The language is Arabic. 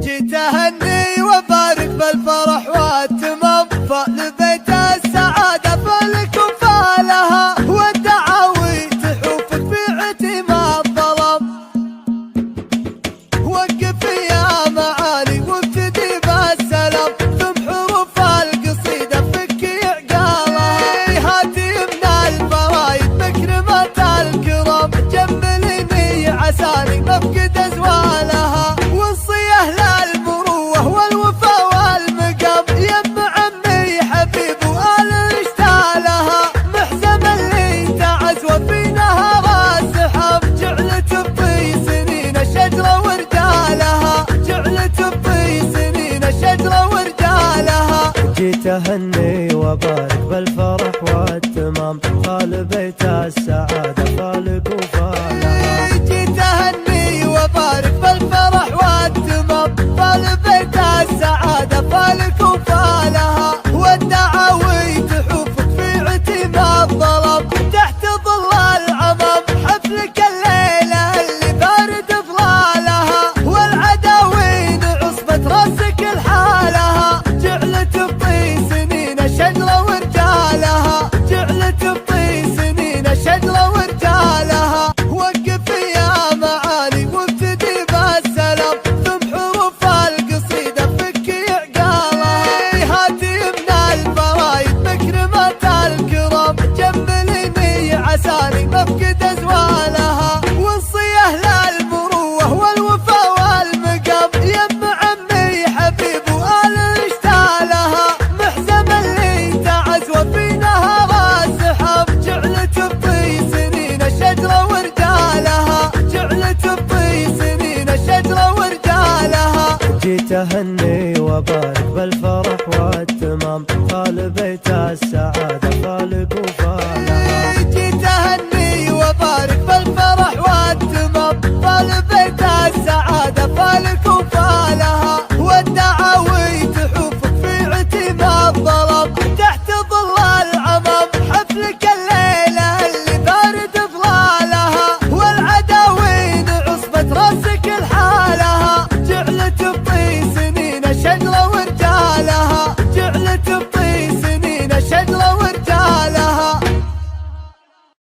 جيت اهني وبارك بالفرح والتمام، فلبيت السعادة فلك وفالها، والدعاوي تحوفك في عتم الظلام. وقف يا معالي وابتدي بالسلام، ثم حروف القصيدة فكي عقالها، هاتي من الفرايد مكرمة الكرام، جمليني عساني مفقد ازوالها، وصيه للمروة والوفا والمقام، يم عمي حبيب وآل اشتالها، محزم اللي تعز وفي نهر السحاب، جعلت بطي سنين الشجرة ورجالها، جعلت بطي سنين الشجرة ورجالها. جيت اهني وبارك بالفرح والتمام، فلبيت السعادة فالك وفالها. جيت اهني وبارك بالفرح والتمام، فلبيت السعادة فالك وفالها، والدعاوي تحوفك في عتم الظلام، تحت ظل العمام حفلك الليلة اللي بارد ظلالها، والعداوين عصبة راسك لحالها، جعلت بطي سنين الشجرة ورجالها، جعلت بطي سنين الشجرة ورجالها. وقف يا معالي وابتدي بالسلام، ثم حروف القصيدة فكي عقالها، هاتي من الفرايد مكرمة الكرام، جمليني عساني مفقد ازوالها، وصيه للمروة والوفا والمقام، يم عمي حبيب وآل اشتالها، محزم اللي تعز وفي نهر السحاب، جعلت بطي سنين الشجرة ورجالها، جعلت بطي سنين الشجرة ورجالها. جيت اهني وبارك